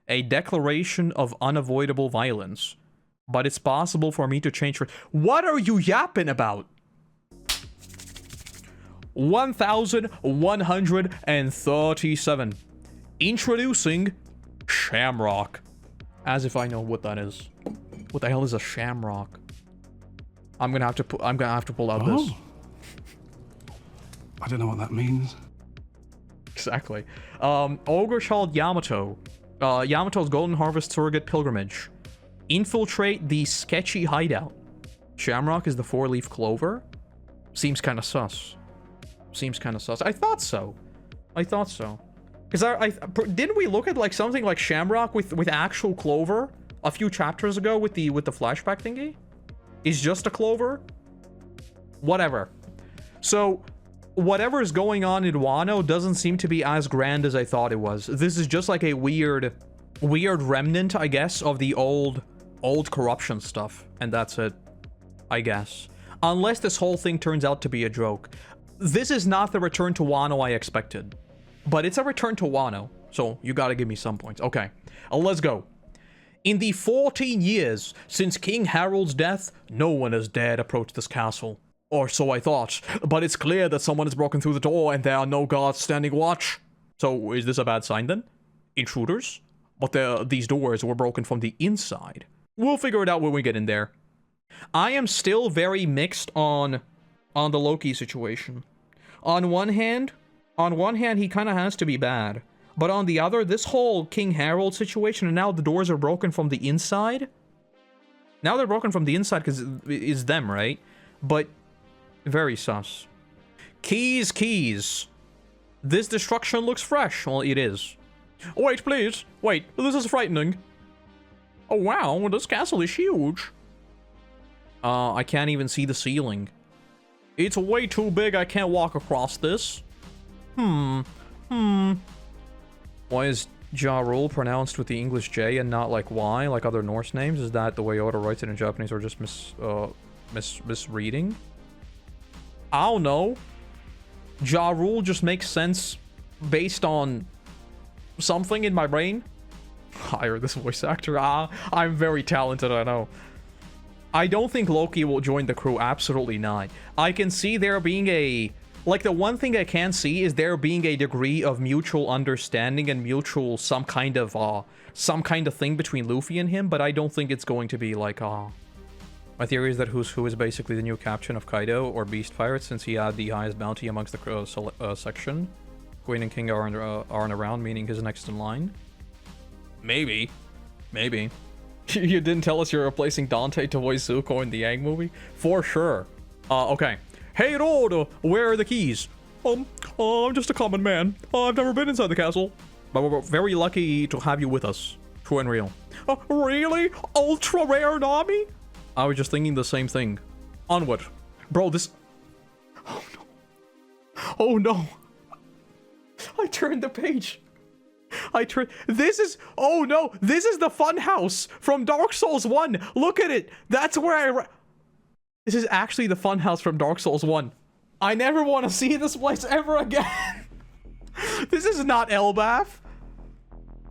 A declaration of unavoidable violence. But it's possible for me to change... What are you yapping about? 1137. Introducing Shamrock. As if I know what that is. What the hell is a shamrock? I'm gonna have to pull out this. I don't know what that means. Exactly. Ogre Child Yamato. Yamato's Golden Harvest Surrogate Pilgrimage. Infiltrate the sketchy hideout. Shamrock is the 4-leaf clover? Seems kind of sus. Seems kind of sus. I thought so. Because didn't we look at like something like Shamrock with actual clover a few chapters ago with the flashback thingy? Is just a clover? Whatever. So whatever is going on in Wano doesn't seem to be as grand as I thought it was. This is just like a weird remnant, I guess, of the old corruption stuff, and that's it, I guess. Unless this whole thing turns out to be a joke. This is not the return to Wano I expected, but it's a return to Wano, so you gotta give me some points. Okay, let's go. In the 14 years since King Harald's death, no one has dared approach this castle. Or so I thought, but it's clear that someone has broken through the door and there are no guards standing watch. So is this a bad sign then? Intruders? But these doors were broken from the inside. We'll figure it out when we get in there. I am still very mixed on the Loki situation. On one hand, he kind of has to be bad. But on the other, this whole King Harald situation, and now the doors are broken from the inside. Now they're broken from the inside because it's them, right? But very sus. Keys. This destruction looks fresh. Well, it is. Wait, please. Wait, this is frightening. Oh, wow, this castle is huge. I can't even see the ceiling. It's way too big, I can't walk across this. Why is Ja Rule pronounced with the English J and not like Y, like other Norse names? Is that the way Oda writes it in Japanese, or just misreading? I don't know. Ja Rule just makes sense based on something in my brain. Hire this voice actor. I'm very talented, I know. I don't think Loki will join the crew, absolutely not. I can see there being a... Like, the one thing I can see is there being a degree of mutual understanding and mutual some kind of thing between Luffy and him, but I don't think it's going to be like, My theory is that Who's Who is basically the new captain of Kaido or Beast Pirate, since he had the highest bounty amongst the section. Queen and King aren't around, meaning he's next in line. Maybe. You didn't tell us you're replacing Dante to voice Zuko in the Aang movie? For sure. Okay. Hey, Road, where are the keys? I'm just a common man. I've never been inside the castle. But we're very lucky to have you with us. True and real. Really? Ultra rare Nami? I was just thinking the same thing. Onward. Bro, this... Oh, no. Oh, no. I turned the page. This is... Oh, no. This is the fun house from Dark Souls 1. Look at it. That's where This is actually the fun house from Dark Souls 1. I never want to see this place ever again. This is not Elbaf.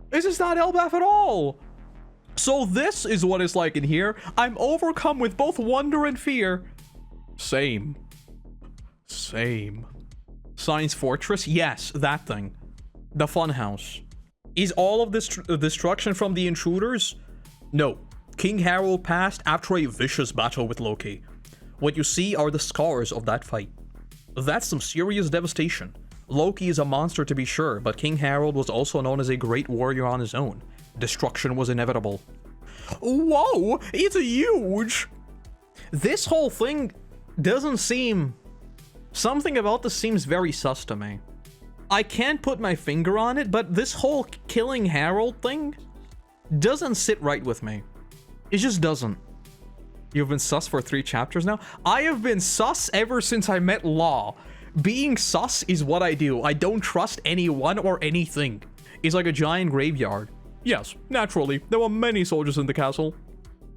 This is not Elbaf at all. So this is what it's like in here. I'm overcome with both wonder and fear. Same. Science Fortress? Yes, that thing. The fun house. Is all of this destruction from the intruders? No. King Harald passed after a vicious battle with Loki. What you see are the scars of that fight. That's some serious devastation. Loki is a monster to be sure, but King Harald was also known as a great warrior on his own. Destruction was inevitable. Whoa, it's huge! This whole thing doesn't seem... Something about this seems very sus to me. I can't put my finger on it, but this whole killing Harald thing doesn't sit right with me. It just doesn't. You've been sus for 3 chapters now? I have been sus ever since I met Law. Being sus is what I do. I don't trust anyone or anything. It's like a giant graveyard. Yes, naturally, there were many soldiers in the castle.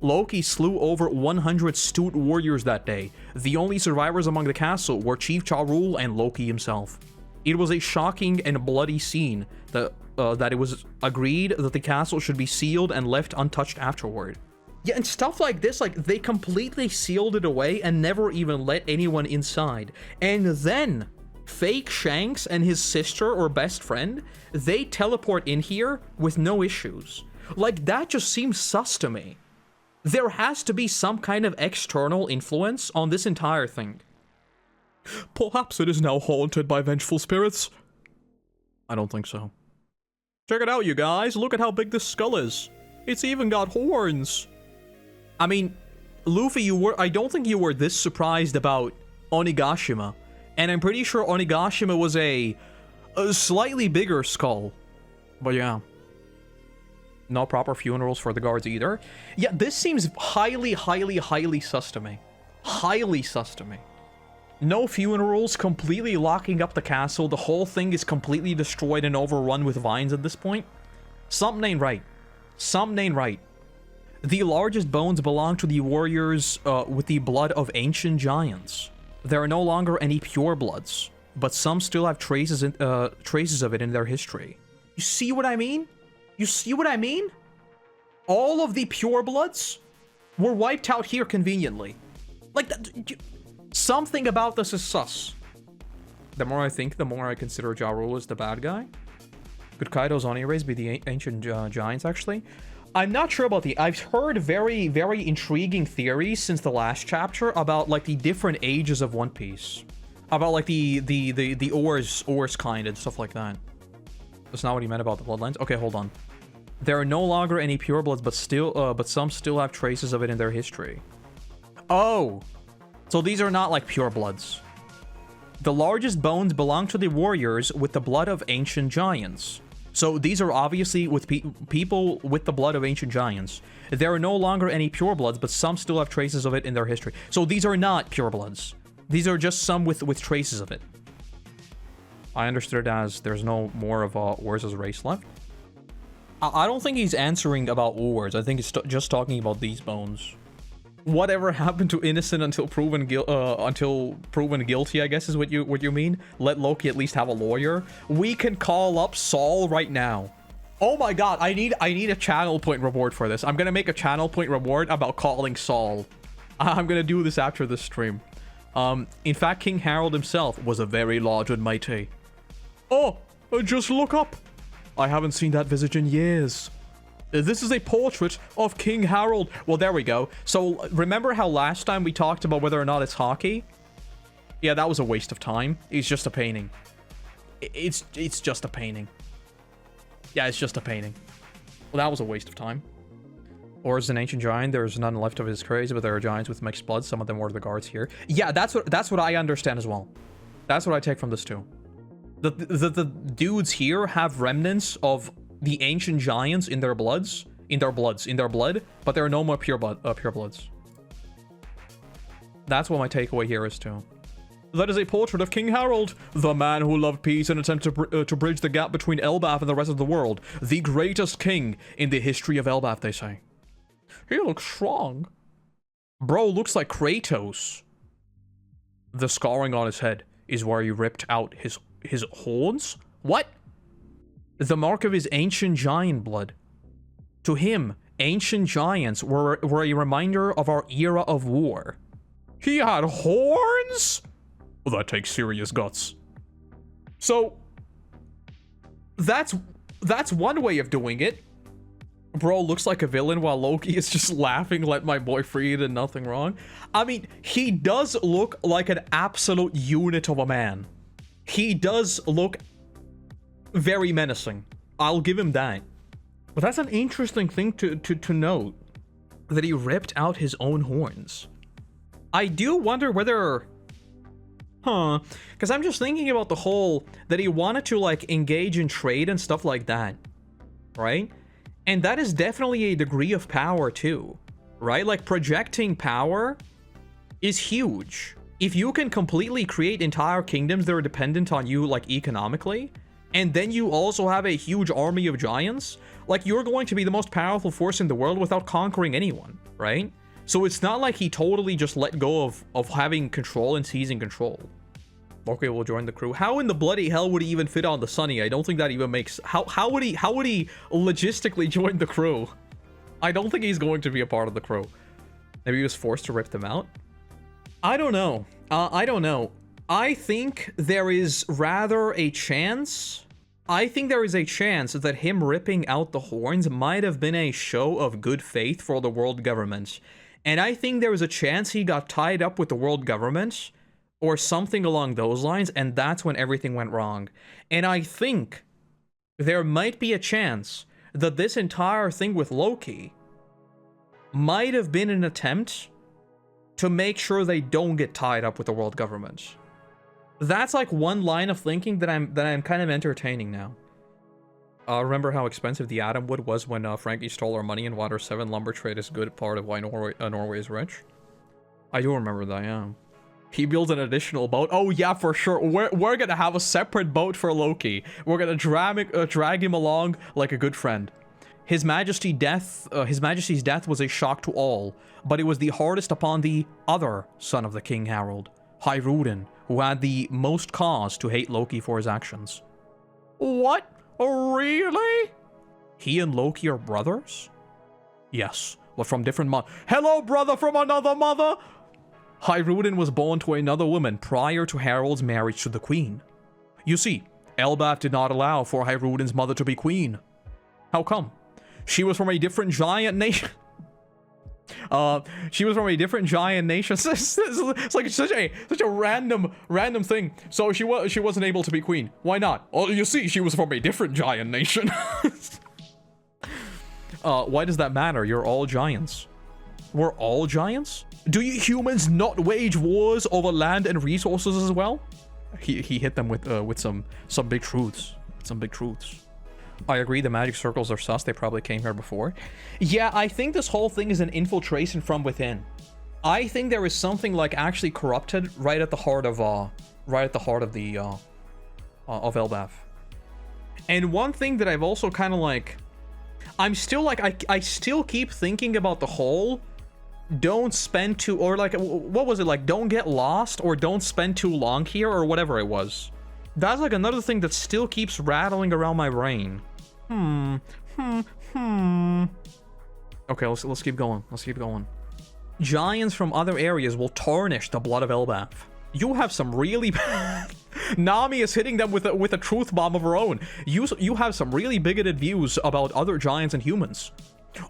Loki slew over 100 astute warriors that day. The only survivors among the castle were Chief Ja Rule and Loki himself. It was a shocking and bloody scene that that it was agreed that the castle should be sealed and left untouched afterward. Yeah, and stuff like this, like, they completely sealed it away and never even let anyone inside. And then, fake Shanks and his sister or best friend, they teleport in here with no issues. Like, that just seems sus to me. There has to be some kind of external influence on this entire thing. Perhaps it is now haunted by vengeful spirits. I don't think so. Check it out, you guys. Look at how big this skull is. It's even got horns. I mean, Luffy, I don't think you were this surprised about Onigashima. And I'm pretty sure Onigashima was a slightly bigger skull. But yeah. No proper funerals for the guards either. Yeah, this seems highly, highly, highly sus to me. Highly sus to me. No funerals, completely locking up the castle. The whole thing is completely destroyed and overrun with vines at this point. Something ain't right. Something ain't right. The largest bones belong to the warriors with the blood of ancient giants. There are no longer any pure bloods, but some still have traces of it in their history. You see what I mean? You see what I mean? All of the pure bloods were wiped out here conveniently. Like, something about this is sus. The more I think, the more I consider Ja Rule as the bad guy. Could Kaido's Oni race be the ancient giants, actually? I'm not sure about I've heard very, very intriguing theories since the last chapter about, like, the different ages of One Piece. About, like, the ores kind and stuff like that. That's not what he meant about the bloodlines. Okay, hold on. There are no longer any purebloods, but some still have traces of it in their history. Oh! So these are not, like, purebloods. The largest bones belong to the warriors with the blood of ancient giants. So these are obviously with people with the blood of ancient giants. There are no longer any purebloods, but some still have traces of it in their history. So these are not purebloods. These are just some with traces of it. I understood it as there's no more of Ors' race left. I don't think he's answering about Ors. I think he's just talking about these bones. Whatever happened to innocent until proven guilty, I guess is what you mean. Let Loki at least have a lawyer. We can call up Saul right now. Oh my god, I need a channel point reward for this. I'm gonna make a channel point reward about calling Saul. I'm gonna do this after this stream. In fact, King Harald himself was a very large and mighty. Oh, just look up. I haven't seen that visage in years. This is a portrait of King Harald. Well, there we go. So, remember how last time we talked about whether or not it's hockey? Yeah, that was a waste of time. It's just a painting. It's just a painting. Yeah, it's just a painting. Well, that was a waste of time. Or as an ancient giant, there's none left of his craze, but there are giants with mixed blood. Some of them were the guards here. Yeah, that's what I understand as well. That's what I take from this too. The dudes here have remnants of the ancient giants in their blood, but there are no more pure bloods. That's what my takeaway here is too. That is a portrait of King Harald, the man who loved peace and attempted to bridge the gap between Elbaf and the rest of the world. The greatest king in the history of Elbaf, they say. He looks strong. Bro looks like Kratos. The scarring on his head is where he ripped out his horns? What? The mark of his ancient giant blood. To him, ancient giants were a reminder of our era of war. He had horns? Well, that takes serious guts. So, that's one way of doing it. Bro looks like a villain while Loki is just laughing, let my boy free and nothing wrong. I mean, he does look like an absolute unit of a man. He does look very menacing. I'll give him that. But that's an interesting thing to note, that he ripped out his own horns. I do wonder whether... Because I'm just thinking about the whole... that he wanted to, like, engage in trade and stuff like that. Right? And that is definitely a degree of power, too. Right? Like, projecting power is huge. If you can completely create entire kingdoms that are dependent on you, like, economically... and then you also have a huge army of giants, like, you're going to be the most powerful force in the world without conquering anyone, right? So it's not like he totally just let go of having control and seizing control. Loki will join the crew. How in the bloody hell would he even fit on the Sunny? I don't think that even makes... How would he logistically join the crew? I don't think he's going to be a part of the crew. Maybe he was forced to rip them out? I don't know. I don't know. I think there is rather a chance... I think there is a chance that him ripping out the horns might have been a show of good faith for the world government. And I think there is a chance he got tied up with the world government or something along those lines, and that's when everything went wrong. And I think there might be a chance that this entire thing with Loki might have been an attempt to make sure they don't get tied up with the world government. That's like one line of thinking that I'm kind of entertaining now. Remember how expensive the atom wood was when Frankie stole our money in Water 7 lumber trade is good part of why Norway is rich? I do remember that, yeah. He builds an additional boat. Oh yeah, for sure. We're gonna have a separate boat for Loki. We're gonna drag him along like a good friend. His Majesty's death was a shock to all, but it was the hardest upon the other son of the King Harald, Harald, who had the most cause to hate Loki for his actions. What? Really? He and Loki are brothers? Yes, but from different Hello, brother from another mother! Harald was born to another woman prior to Harald's marriage to the queen. You see, Elbaf did not allow for Harald's mother to be queen. How come? She was from a different giant nation. She was from a different giant nation. It's like such a random thing. So she wasn't able to be queen. Why not? Oh, you see, she was from a different giant nation. Why does that matter? You're all giants. We're all giants? Do you humans not wage wars over land and resources as well? He hit them with some big truths. Some big truths. I agree, the magic circles are sus. They probably came here before. Yeah, I think this whole thing is an infiltration from within. I think there is something like actually corrupted right at the heart of the of Elbaf. And one thing that I've also kind of like, I'm still like, I still keep thinking about the whole don't spend too, or like, what was it, like don't get lost or don't spend too long here or whatever it was. That's like another thing that still keeps rattling around my brain. Okay, let's keep going. Let's keep going. Giants from other areas will tarnish the blood of Elbaf. You have some really Nami is hitting them with a truth bomb of her own. You have some really bigoted views about other giants and humans.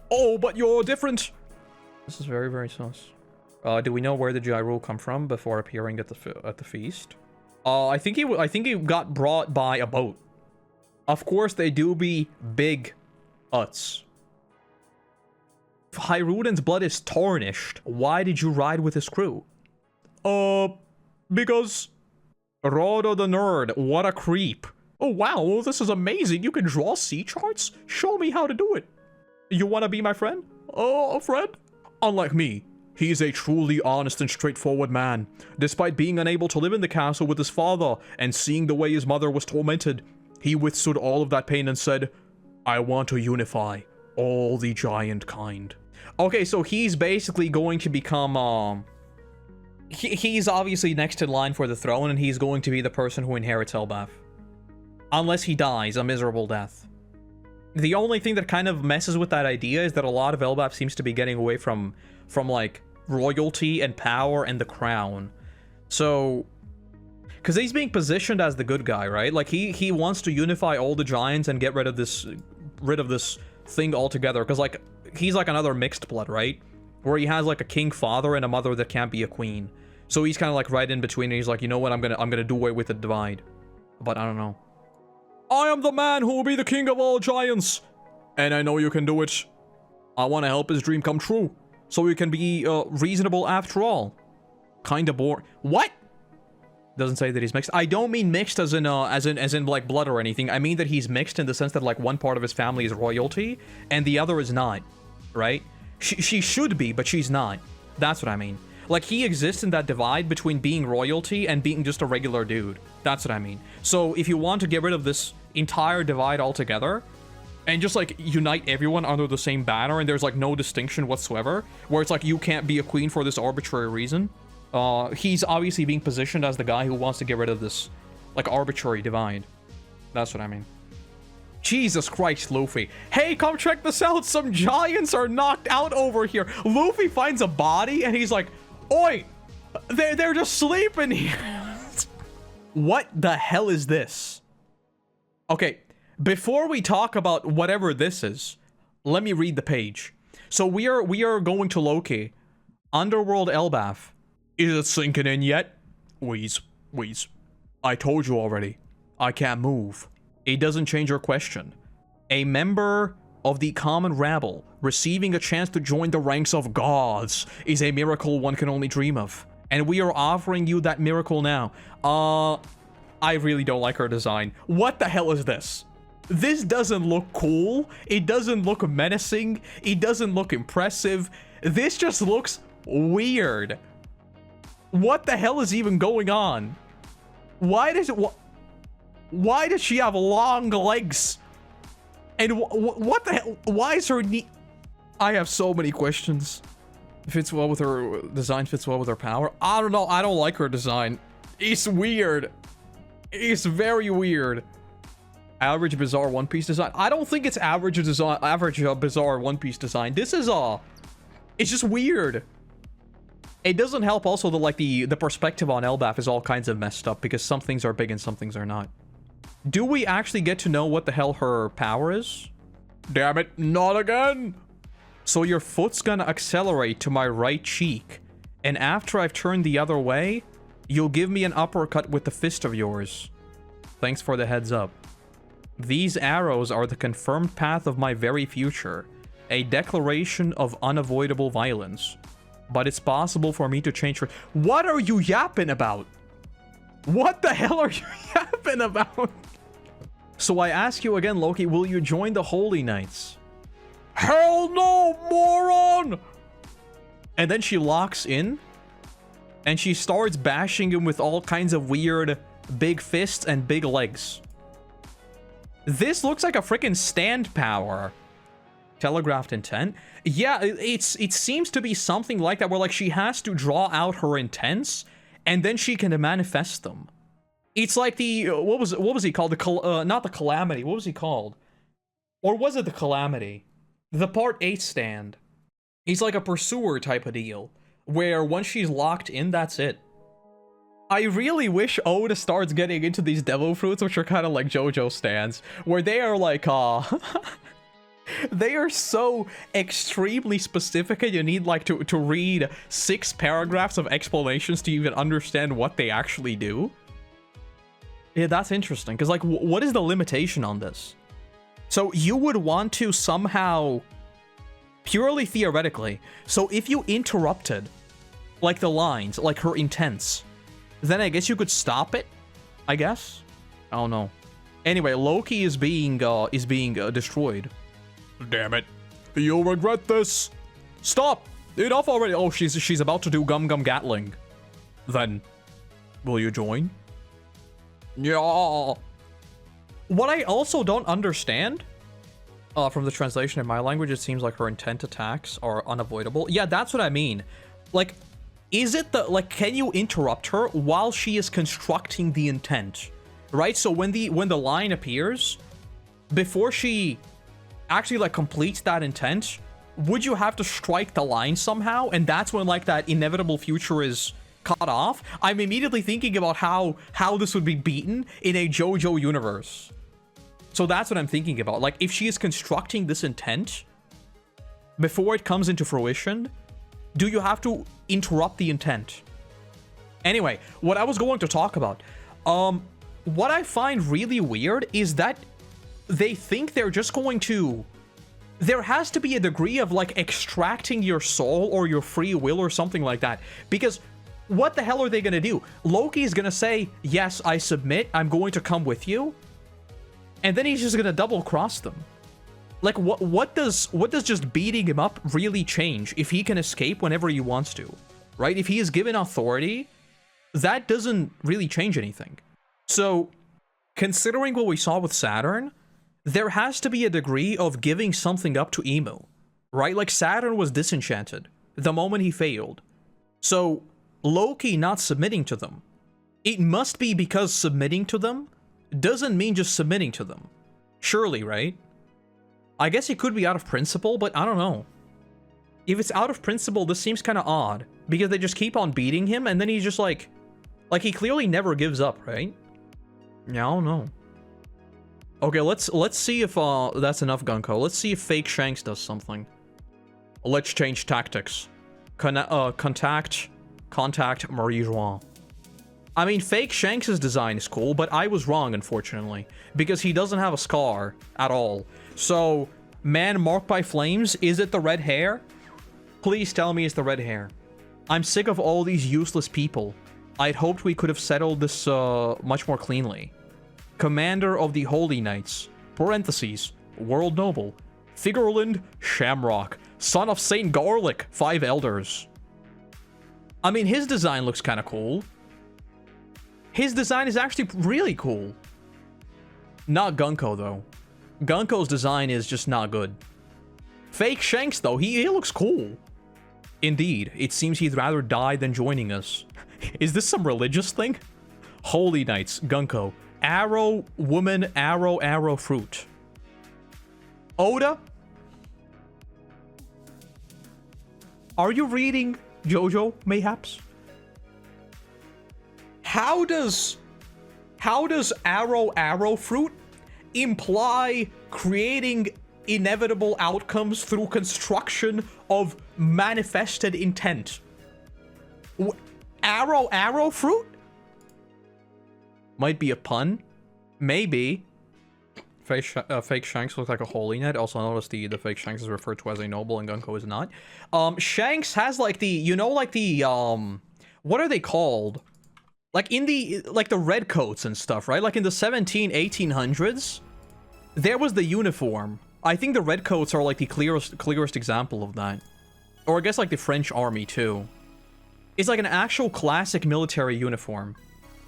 Oh, but you're different. This is very, very sus. Do we know where the Gyru come from before appearing at the feast? I think he got brought by a boat. Of course, they do be big Utts. If Hyruden's blood is tarnished, why did you ride with his crew? Because... Rodo the nerd, what a creep. Oh wow, this is amazing. You can draw sea charts? Show me how to do it. You wanna be my friend? Oh, a friend? Unlike me, he is a truly honest and straightforward man. Despite being unable to live in the castle with his father and seeing the way his mother was tormented, he withstood all of that pain and said, I want to unify all the giant kind. Okay, so he's basically going to become, he's obviously next in line for the throne, and he's going to be the person who inherits Elbaf. Unless he dies a miserable death. The only thing that kind of messes with that idea is that a lot of Elbaf seems to be getting away from like, royalty and power and the crown. So... because he's being positioned as the good guy, right? Like, he wants to unify all the giants and get rid of this thing altogether. Because, like, he's like another mixed blood, right? Where he has, like, a king father and a mother that can't be a queen. So he's kind of, like, right in between, and he's like, you know what, I'm gonna do away with the divide. But I don't know. I am the man who will be the king of all giants! And I know you can do it. I want to help his dream come true. So he can be, reasonable after all. Kinda boring. What? Doesn't say that he's mixed. I don't mean mixed as in like blood or anything. I mean that he's mixed in the sense that like one part of his family is royalty and the other is not, right? She should be, but she's not. That's what I mean. Like, he exists in that divide between being royalty and being just a regular dude. That's what I mean. So if you want to get rid of this entire divide altogether and just like unite everyone under the same banner and there's like no distinction whatsoever, where it's like you can't be a queen for this arbitrary reason, He's obviously being positioned as the guy who wants to get rid of this, like, arbitrary divide. That's what I mean. Jesus Christ, Luffy. Hey, come check this out. Some giants are knocked out over here. Luffy finds a body and he's like, oi, they're just sleeping here. What the hell is this? Okay, before we talk about whatever this is, let me read the page. So we are going to Loki. Underworld Elbaf. Is it sinking in yet? Wheeze. I told you already. I can't move. It doesn't change your question. A member of the common rabble receiving a chance to join the ranks of gods is a miracle one can only dream of. And we are offering you that miracle now. I really don't like her design. What the hell is this? This doesn't look cool. It doesn't look menacing. It doesn't look impressive. This just looks weird. What the hell is even going on? Why does she have long legs? And what the hell? Why is her knee? I have so many questions. Fits well with her design, fits well with her power. I don't know. I don't like her design. It's weird. It's very weird. Average bizarre One Piece design. I don't think it's average bizarre One Piece design. This is it's just weird. It doesn't help also that like the perspective on Elbaf is all kinds of messed up because some things are big and some things are not. Do we actually get to know what the hell her power is? Damn it, not again! So your foot's gonna accelerate to my right cheek, and after I've turned the other way, you'll give me an uppercut with the fist of yours. Thanks for the heads up. These arrows are the confirmed path of my very future, a declaration of unavoidable violence. But it's possible for me to change. What are you yapping about? What the hell are you yapping about? So I ask you again, Loki, will you join the Holy Knights? Hell no, moron! And then she locks in, and she starts bashing him with all kinds of weird big fists and big legs. This looks like a freaking stand power. Telegraphed intent? Yeah, it seems to be something like that, where like she has to draw out her intents, and then she can manifest them. It's like the what was he called? Not the Calamity. What was he called? Or was it the Calamity? The Part 8 stand. He's like a pursuer type of deal, where once she's locked in, that's it. I really wish Oda starts getting into these devil fruits, which are kind of like JoJo stands, where they are like, they are so extremely specific and you need like to read 6 paragraphs of explanations to even understand what they actually do. Yeah, that's interesting, because like, what is the limitation on this? So you would want to somehow, purely theoretically, so if you interrupted like the lines, like her intents, then I guess you could stop it, I guess? I don't know. Anyway, Loki is being destroyed. Damn it. You'll regret this. Stop. Enough already. Oh, she's about to do Gum Gum Gatling. Then, will you join? Yeah. What I also don't understand, from the translation in my language, it seems like her intent attacks are unavoidable. Yeah, that's what I mean. Like, is it the, like, can you interrupt her while she is constructing the intent? Right? So when the line appears, before she actually like completes that intent, would you have to strike the line somehow? And that's when like that inevitable future is cut off. I'm immediately thinking about how this would be beaten in a JoJo universe. So that's what I'm thinking about. Like, if she is constructing this intent before it comes into fruition, do you have to interrupt the intent? Anyway, what I was going to talk about, what I find really weird is that they think they're just going to... There has to be a degree of, like, extracting your soul or your free will or something like that. Because what the hell are they going to do? Loki is going to say, yes, I submit, I'm going to come with you. And then he's just going to double cross them. Like, what does just beating him up really change if he can escape whenever he wants to? Right? If he is given authority, that doesn't really change anything. So, considering what we saw with Saturn, there has to be a degree of giving something up to Emu, right? Like, Saturn was disenchanted the moment he failed. So, Loki not submitting to them. It must be because submitting to them doesn't mean just submitting to them. Surely, right? I guess it could be out of principle, but I don't know. If it's out of principle, this seems kind of odd. Because they just keep on beating him, and then he's just like he clearly never gives up, right? Yeah, I don't know. Okay, let's see if that's enough, Gunko. Let's see if fake Shanks does something. Let's change tactics. Contact Marie-Join. I mean, fake Shanks' design is cool, but I was wrong, unfortunately. Because he doesn't have a scar at all. So, man marked by flames, is it the red hair? Please tell me it's the red hair. I'm sick of all these useless people. I'd hoped we could have settled this much more cleanly. Commander of the Holy Knights, parentheses, World Noble, Figurland, Shamrock, son of Saint Garlic, 5 elders. I mean, his design looks kind of cool. His design is actually really cool. Not Gunko, though. Gunko's design is just not good. Fake Shanks, though, he looks cool. Indeed, it seems he'd rather die than joining us. Is this some religious thing? Holy Knights, Gunko. Arrow, woman, arrow, fruit. Oda? Are you reading JoJo, mayhaps? How does arrow, fruit imply creating inevitable outcomes through construction of manifested intent? Arrow, fruit? Might be a pun. Maybe. Fake Shanks looks like a holy knight. Also notice the fake Shanks is referred to as a noble and Gunko is not. Shanks has like the, you know, like the, what are they called? Like in the, like the red coats and stuff, right? Like in the 1800s, there was the uniform. I think the red coats are like the clearest example of that. Or I guess like the French army too. It's like an actual classic military uniform.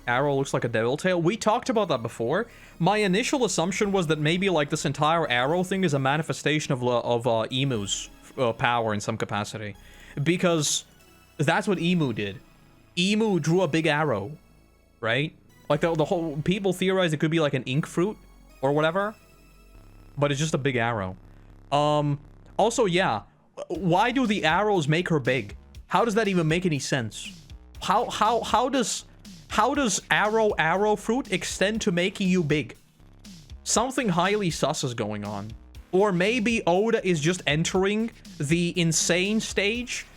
Arrow looks like a devil tail. We talked about that before. My initial assumption was that maybe like this entire arrow thing is a manifestation of Emu's power in some capacity. Because that's what Emu did. Emu drew a big arrow, right? Like the whole people theorize it could be like an ink fruit or whatever. But it's just a big arrow. Also, yeah. Why do the arrows make her big? How does that even make any sense? How does arrow fruit extend to making you big? Something highly sus is going on. Or maybe Oda is just entering the insane stage,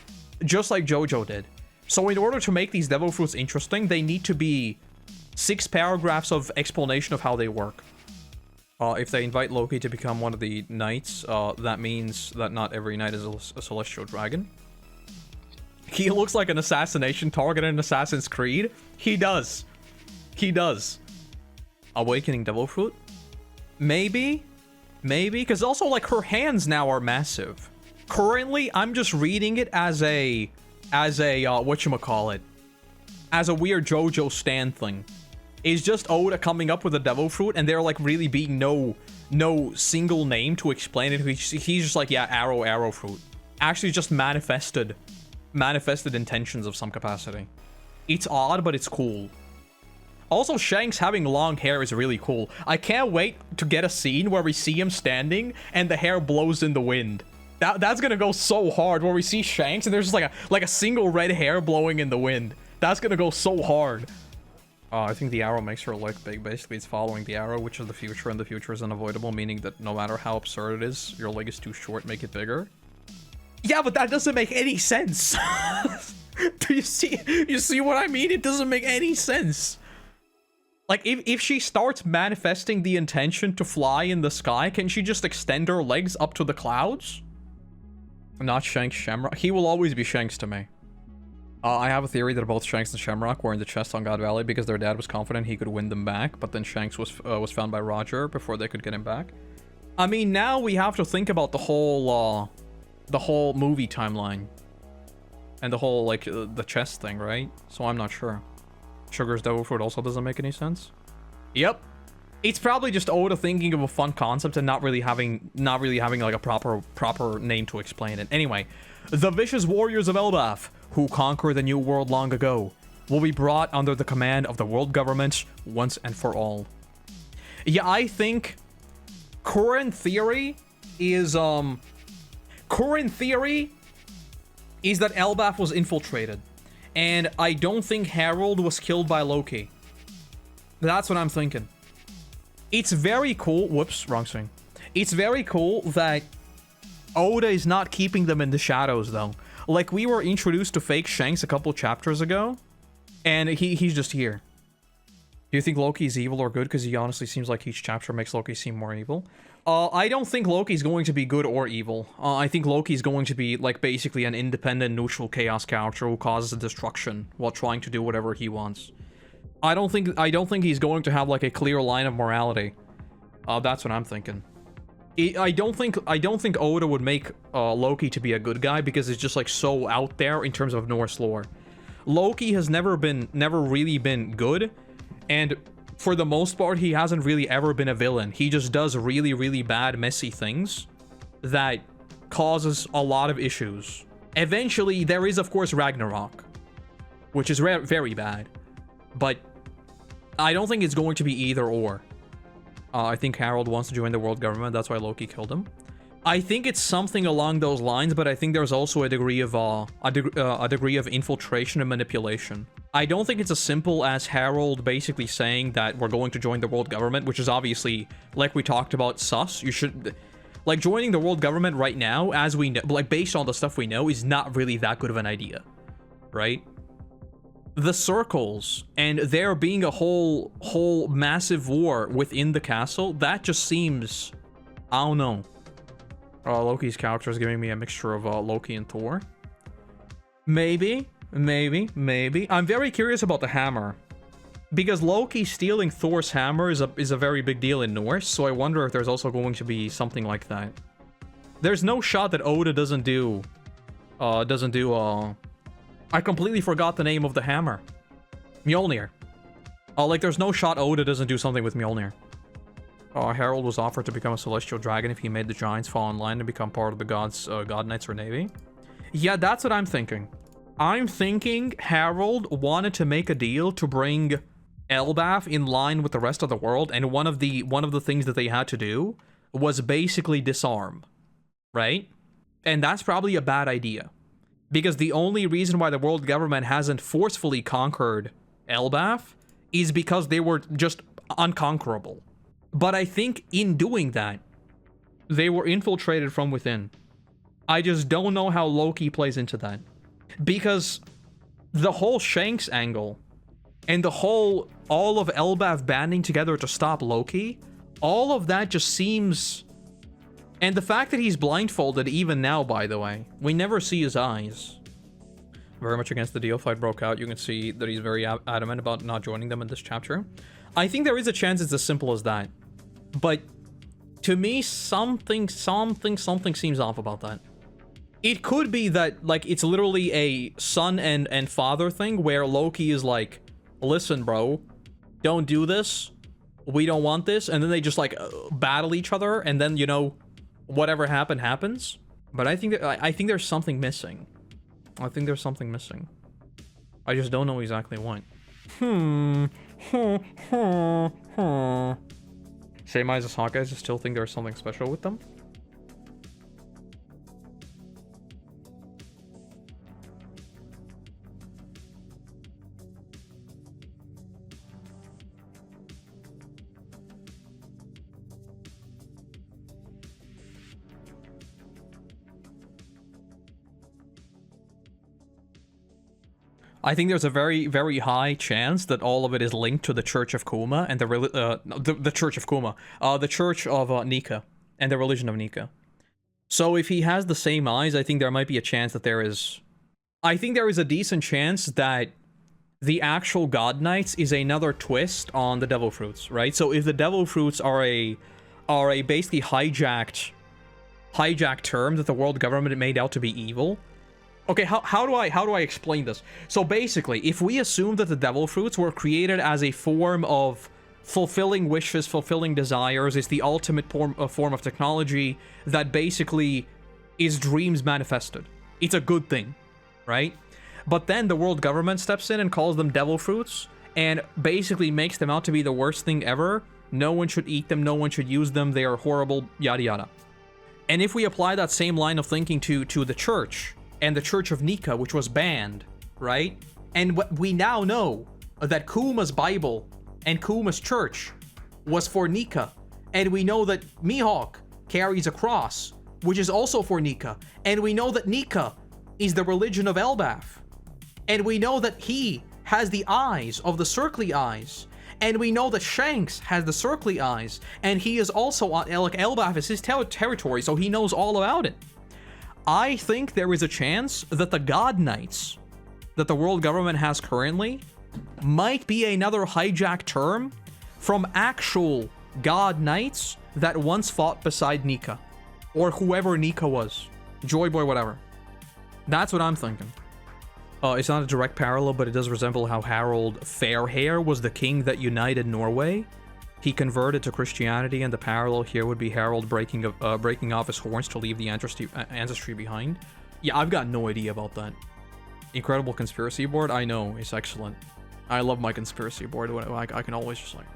just like JoJo did. So in order to make these devil fruits interesting, they need to be 6 paragraphs of explanation of how they work. If they invite Loki to become one of the knights, that means that not every knight is a celestial dragon. He looks like an assassination target in Assassin's Creed. He does. He does. Awakening Devil Fruit? Maybe? Maybe? Because also, like, her hands now are massive. Currently, I'm just reading it as a whatchamacallit. As a weird JoJo stand thing. It's just Oda coming up with a Devil Fruit, and there like really being no single name to explain it. He's just like, yeah, arrow fruit. Actually just manifested intentions of some capacity. It's odd, but it's cool. Also, Shanks having long hair is really cool. I can't wait to get a scene where we see him standing and the hair blows in the wind. That's gonna go so hard, where we see Shanks and there's just like a single red hair blowing in the wind. That's gonna go so hard. I think the arrow makes her leg big. Basically, it's following the arrow, which is the future, and the future is unavoidable, meaning that no matter how absurd it is, your leg is too short, make it bigger. Yeah, but that doesn't make any sense. Do you see what I mean? It doesn't make any sense. Like, if she starts manifesting the intention to fly in the sky, can she just extend her legs up to the clouds? Not Shanks, Shamrock. He will always be Shanks to me. I have a theory that both Shanks and Shamrock were in the chest on God Valley because their dad was confident he could win them back, but then Shanks was found by Roger before they could get him back. I mean, now we have to think about the whole movie timeline. And the whole, like, the chest thing, right? So I'm not sure. Sugar's Devil Fruit also doesn't make any sense. Yep. It's probably just Oda thinking of a fun concept and not really having like a proper name to explain it. Anyway, the vicious warriors of Elbaf, who conquered the New World long ago, will be brought under the command of the world government once and for all. Yeah, I think current theory is that Elbaf was infiltrated, and I don't think Harald was killed by Loki. That's what I'm thinking. It's very cool. Whoops, wrong swing. It's very cool that Oda is not keeping them in the shadows, though. Like, we were introduced to fake Shanks a couple chapters ago, and he's just here. Do you think Loki is evil or good? Because he honestly seems like each chapter makes Loki seem more evil. I don't think Loki's going to be good or evil. I think Loki's going to be, like, basically an independent, neutral chaos character who causes destruction while trying to do whatever he wants. I don't think he's going to have, like, a clear line of morality. That's what I'm thinking. I don't think Oda would make Loki to be a good guy because it's just, like, so out there in terms of Norse lore. Loki has never really been good, and for the most part, he hasn't really ever been a villain. He just does really, really bad, messy things that causes a lot of issues. Eventually, there is, of course, Ragnarok, which is very bad. But I don't think it's going to be either or. I think Harald wants to join the world government. That's why Loki killed him. I think it's something along those lines, but I think there's also a degree of infiltration and manipulation. I don't think it's as simple as Harald basically saying that we're going to join the world government, which is obviously, like we talked about, sus. You should, like, joining the world government right now, as we know, like, based on the stuff we know, is not really that good of an idea, right? The circles and there being a whole massive war within the castle, that just seems, I don't know. Loki's character is giving me a mixture of Loki and Thor. Maybe. I'm very curious about the hammer, because Loki stealing Thor's hammer is a very big deal in Norse, so I wonder if there's also going to be something like that. There's no shot that Oda doesn't do I completely forgot the name of the hammer. Mjolnir. Like, there's no shot Oda doesn't do something with Mjolnir. Harald was offered to become a celestial dragon if he made the giants fall in line and become part of the gods, god knights or navy. Yeah, that's what I'm thinking. I'm thinking Harald wanted to make a deal to bring Elbaf in line with the rest of the world, and one of the things that they had to do was basically disarm, right? And that's probably a bad idea. Because the only reason why the world government hasn't forcefully conquered Elbaf is because they were just unconquerable. But I think in doing that, they were infiltrated from within. I just don't know how Loki plays into that. Because the whole Shanks angle and all of Elbaf banding together to stop Loki, all of that just seems... And the fact that he's blindfolded even now, by the way. We never see his eyes. Very much against the deal. Fight broke out. You can see that he's very adamant about not joining them in this chapter. I think there is a chance it's as simple as that. But to me, something seems off about that. It could be that, like, it's literally a son and father thing where Loki is like, listen, bro, don't do this. We don't want this. And then they just, like, battle each other. And then, you know... whatever happens. But I think there's something missing. I just don't know exactly what. Same eyes as Hawkeyes, I still think there's something special with them. I think there's a very, very high chance that all of it is linked to the Church of Kuma and the Church of Kuma, the Church of Nika and the religion of Nika. So if he has the same eyes, I think there might be a chance that there is... I think there is a decent chance that the actual God Knights is another twist on the Devil Fruits, right? So if the Devil Fruits are a basically hijacked term that the world government made out to be evil... Okay, how do I explain this? So basically, if we assume that the Devil Fruits were created as a form of fulfilling wishes, fulfilling desires is the ultimate form of technology that basically is dreams manifested. It's a good thing, right? But then the world government steps in and calls them devil fruits and basically makes them out to be the worst thing ever. No one should eat them, no one should use them, they are horrible, yada yada. And if we apply that same line of thinking to the church, and the Church of Nika, which was banned, right? And what we now know that Kuma's Bible and Kuma's church was for Nika. And we know that Mihawk carries a cross, which is also for Nika. And we know that Nika is the religion of Elbaf. And we know that he has the eyes of the circly eyes. And we know that Shanks has the circly eyes. And he is also, like, Elbaf is his territory, so he knows all about it. I think there is a chance that the God Knights that the world government has currently might be another hijacked term from actual God Knights that once fought beside Nika. Or whoever Nika was. Joy Boy, whatever. That's what I'm thinking. It's not a direct parallel, but it does resemble how Harald Fairhair was the king that united Norway. He converted to Christianity, and the parallel here would be Harald breaking off his horns to leave the ancestry behind. Yeah, I've got no idea about that. Incredible conspiracy board? I know, it's excellent. I love my conspiracy board. I can always just like...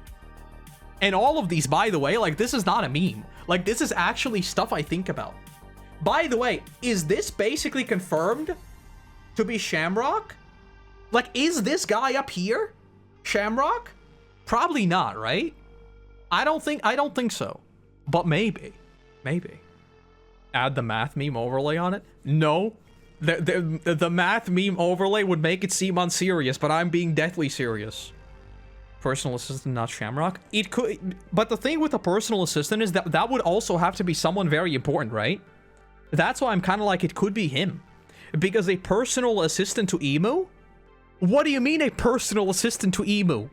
And all of these, by the way, like, this is not a meme. Like, this is actually stuff I think about. By the way, is this basically confirmed to be Shamrock? Like, is this guy up here Shamrock? Probably not, right? I don't think so. But maybe. Maybe. Add the math meme overlay on it? No. The math meme overlay would make it seem unserious, but I'm being deathly serious. Personal assistant, not Shamrock? It could, but the thing with a personal assistant is that would also have to be someone very important, right? That's why I'm kind of like, it could be him. Because a personal assistant to Emu? What do you mean a personal assistant to Emu?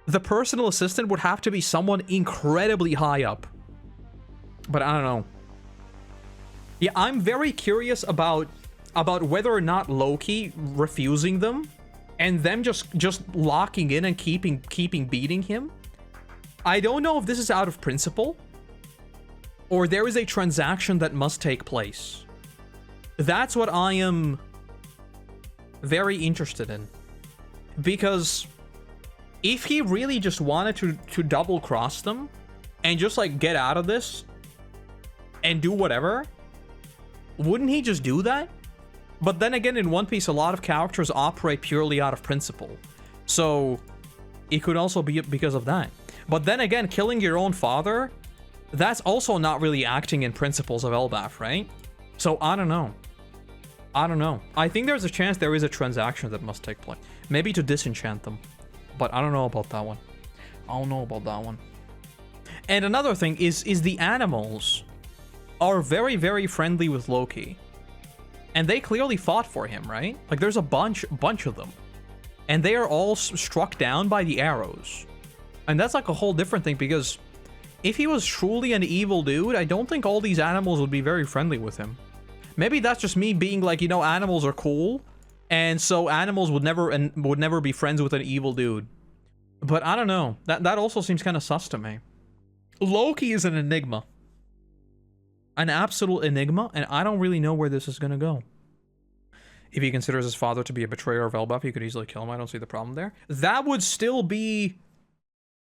The personal assistant would have to be someone incredibly high up. But I don't know. Yeah, I'm very curious about whether or not Loki refusing them and them just locking in and keeping beating him. I don't know if this is out of principle or there is a transaction that must take place. That's what I am very interested in. Because if he really just wanted to double cross them and just like get out of this and do whatever, wouldn't he just do that? But then again, in One Piece, a lot of characters operate purely out of principle. So it could also be because of that. But then again, killing your own father, that's also not really acting in principles of Elbaf, right? So I don't know. I don't know. I think there's a chance there is a transaction that must take place. Maybe to disenchant them. But I don't know about that one. I don't know about that one. And another thing is the animals are very, very friendly with Loki. And they clearly fought for him, right? Like, there's a bunch of them. And they are all struck down by the arrows. And that's like a whole different thing, because if he was truly an evil dude, I don't think all these animals would be very friendly with him. Maybe that's just me being like, you know, animals are cool, and so animals would never be friends with an evil dude. But I don't know. That also seems kind of sus to me. Loki is an enigma. An absolute enigma, and I don't really know where this is going to go. If he considers his father to be a betrayer of Elbaf, he could easily kill him. I don't see the problem there. That would still be...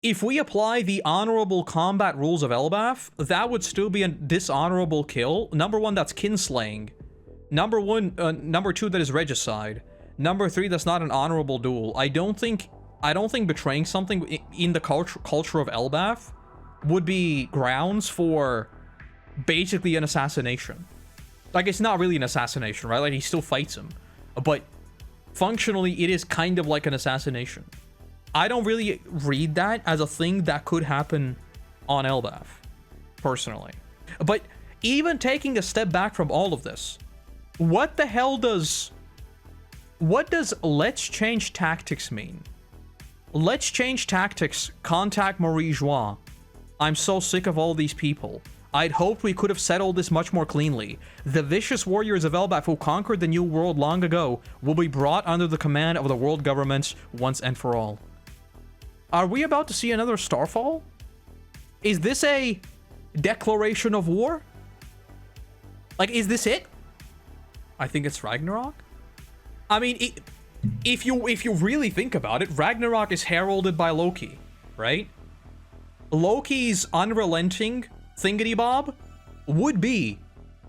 If we apply the honorable combat rules of Elbaf, that would still be a dishonorable kill. Number one, that's kinslaying. Number two, that is regicide. Number three, that's not an honorable duel. I don't think betraying something in the culture of Elbaf would be grounds for basically an assassination. Like, it's not really an assassination, right? Like, he still fights him. But functionally, it is kind of like an assassination. I don't really read that as a thing that could happen on Elbaf, personally. But even taking a step back from all of this, what the hell does let's change tactics mean? Let's change tactics, contact Marie Joie. I'm so sick of all these people. I'd hoped we could have settled this much more cleanly. The vicious warriors of Elbaf who conquered the New World long ago will be brought under the command of the world governments once and for all. Are we about to see another Starfall? Is this a declaration of war? Like, is this it? I think it's Ragnarok. I mean, if you really think about it, Ragnarok is heralded by Loki, right? Loki's unrelenting thingity-bob would be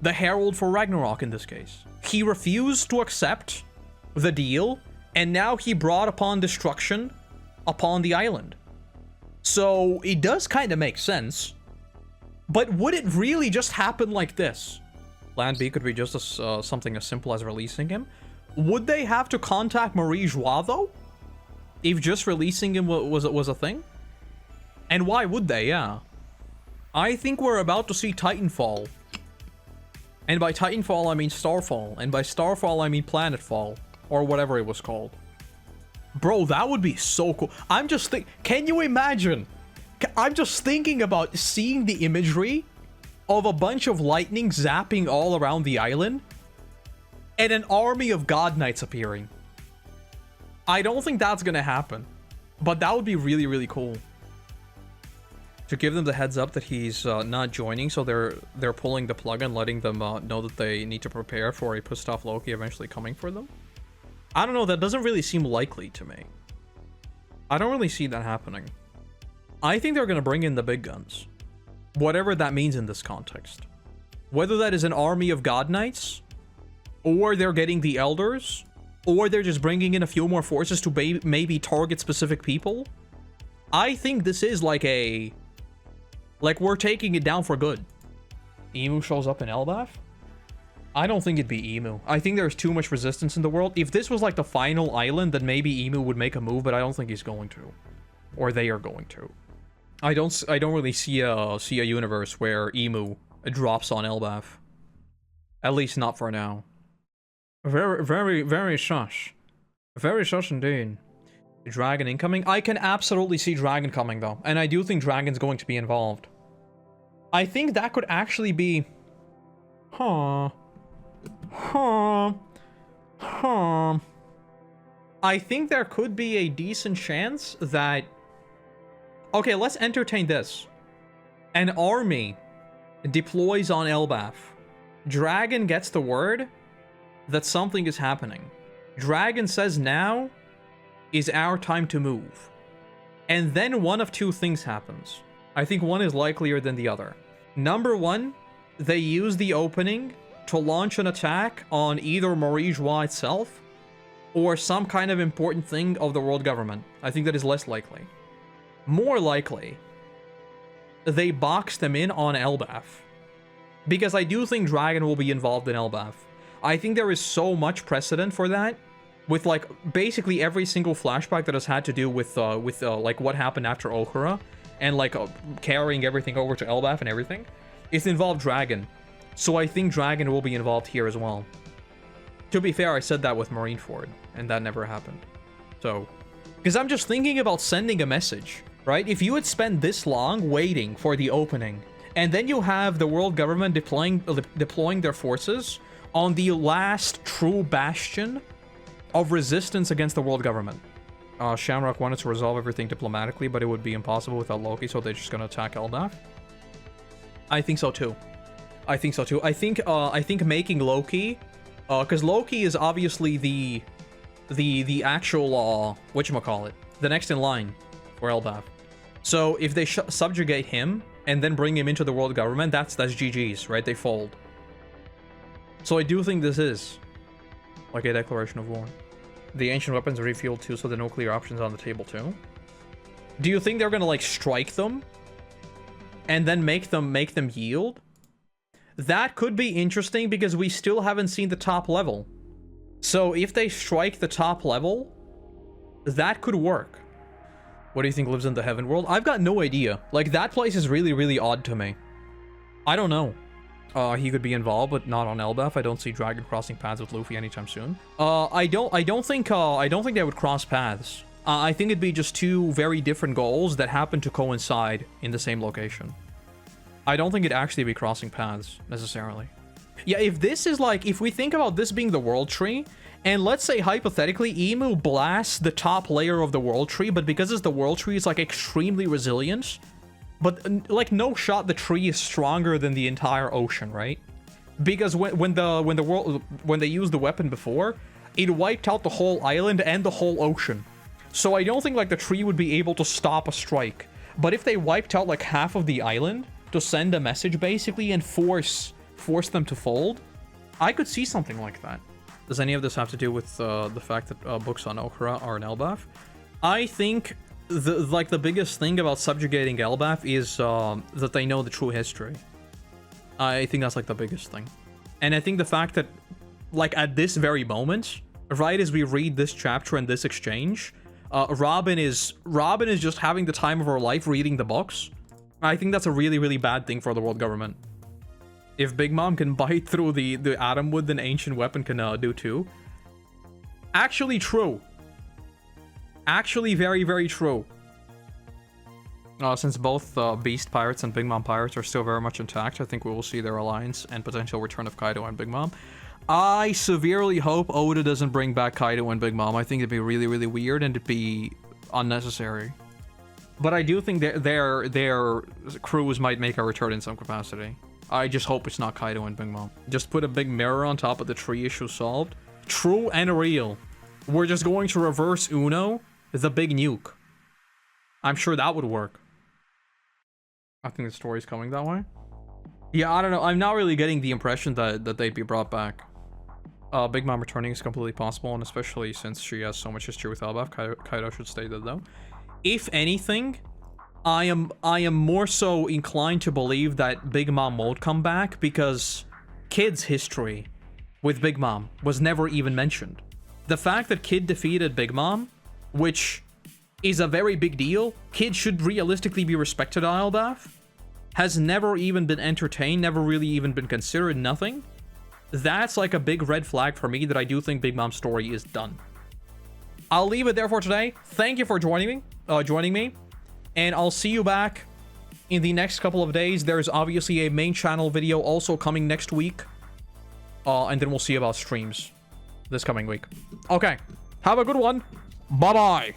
the herald for Ragnarok in this case. He refused to accept the deal, and now he brought upon destruction upon the island. So it does kind of make sense. But would it really just happen like this? Plan B could be just something as simple as releasing him. Would they have to contact Marie Joie, though? If just releasing him was a thing? And why would they, yeah? I think we're about to see Titanfall. And by Titanfall, I mean Starfall. And by Starfall, I mean Planetfall. Or whatever it was called. Bro, that would be so cool. I'm just can you imagine? I'm just thinking about seeing the imagery of a bunch of lightning zapping all around the island. And an army of God Knights appearing. I don't think that's gonna happen. But that would be really, really cool. To give them the heads up that he's not joining, so they're pulling the plug and letting them know that they need to prepare for a pissed off Loki eventually coming for them. I don't know, that doesn't really seem likely to me. I don't really see that happening. I think they're gonna bring in the big guns. Whatever that means in this context. Whether that is an army of God Knights, or they're getting the Elders, or they're just bringing in a few more forces to maybe target specific people. I think this is like we're taking it down for good. Emu shows up in Elbaf? I don't think it'd be Emu. I think there's too much resistance in the world. If this was like the final island, then maybe Emu would make a move, but I don't think he's going to. Or they are going to. I don't really see a universe where Emu drops on Elbaf. At least not for now. Very, very, very shush. Very shush indeed. Dragon incoming? I can absolutely see Dragon coming though. And I do think Dragon's going to be involved. I think that could actually be... I think there could be a decent chance that... Okay, let's entertain this. An army deploys on Elbaf. Dragon gets the word that something is happening. Dragon says now is our time to move. And then one of two things happens. I think one is likelier than the other. Number one, they use the opening to launch an attack on either Marie Joie itself or some kind of important thing of the world government. I think that is less likely. More likely, they box them in on Elbaf. Because I do think Dragon will be involved in Elbaf. I think there is so much precedent for that, with like basically every single flashback that has had to do with like what happened after Ohura, and like carrying everything over to Elbaf and everything. It's involved Dragon. So I think Dragon will be involved here as well. To be fair, I said that with Marineford, and that never happened. So, because I'm just thinking about sending a message, right? If you had spent this long waiting for the opening, and then you have the world government deploying their forces on the last true bastion of resistance against the world government. Shamrock wanted to resolve everything diplomatically, but it would be impossible without Loki, so they're just gonna attack Elbaf. I think so too. I think so too. I think making Loki, because Loki is obviously the actual whatchamacallit, the next in line for Elbaf. So if they subjugate him and then bring him into the world government, that's GG's, right? They fold. So I do think this is like a declaration of war. The ancient weapons are refueled too, so the nuclear options on the table too. Do you think they're gonna like strike them and then make them yield? That could be interesting because we still haven't seen the top level. So if they strike the top level, that could work. What do you think lives in the Heaven World? I've got no idea. Like, that place is really, really odd to me. I don't know. He could be involved, but not on Elbaf. I don't see Dragon crossing paths with Luffy anytime soon. I don't think they would cross paths. I think it'd be just two very different goals that happen to coincide in the same location. I don't think it'd actually be crossing paths, necessarily. Yeah, if this is like, if we think about this being the world tree, and let's say hypothetically, Emu blasts the top layer of the world tree, but because it's the world tree, it's like extremely resilient. But like no shot, the tree is stronger than the entire ocean, right? Because when they used the weapon before, it wiped out the whole island and the whole ocean. So I don't think like the tree would be able to stop a strike. But if they wiped out like half of the island to send a message basically and force them to fold, I could see something like that. Does any of this have to do with the fact that books on Okra are an Elbaf? I think the biggest thing about subjugating Elbaf is that they know the true history. I think that's like the biggest thing. And I think the fact that like at this very moment, right as we read this chapter and this exchange, Robin is just having the time of her life reading the books. I think that's a really, really bad thing for the world government. If Big Mom can bite through the atom wood, then Ancient Weapon can do too. Actually true. Actually very, very true. Since both Beast Pirates and Big Mom Pirates are still very much intact, I think we will see their alliance and potential return of Kaido and Big Mom. I severely hope Oda doesn't bring back Kaido and Big Mom. I think it'd be really, really weird and it'd be unnecessary. But I do think their crews might make a return in some capacity. I just hope it's not Kaido and Big Mom. Just put a big mirror on top of the tree issue solved. True and real. We're just going to reverse Uno, the big nuke. I'm sure that would work. I think the story's coming that way. Yeah, I don't know. I'm not really getting the impression that they'd be brought back. Big Mom returning is completely possible, and especially since she has so much history with Elbaf, Kaido should stay there though. If anything, I am more so inclined to believe that Big Mom won't come back because Kid's history with Big Mom was never even mentioned. The fact that Kid defeated Big Mom, which is a very big deal, Kid should realistically be respected on Elbaf, has never even been entertained, never really even been considered, nothing. That's like a big red flag for me that I do think Big Mom's story is done. I'll leave it there for today. Thank you for joining me, and I'll see you back in the next couple of days. There's obviously a main channel video also coming next week, and then we'll see about streams this coming week. Okay, have a good one. Bye-bye.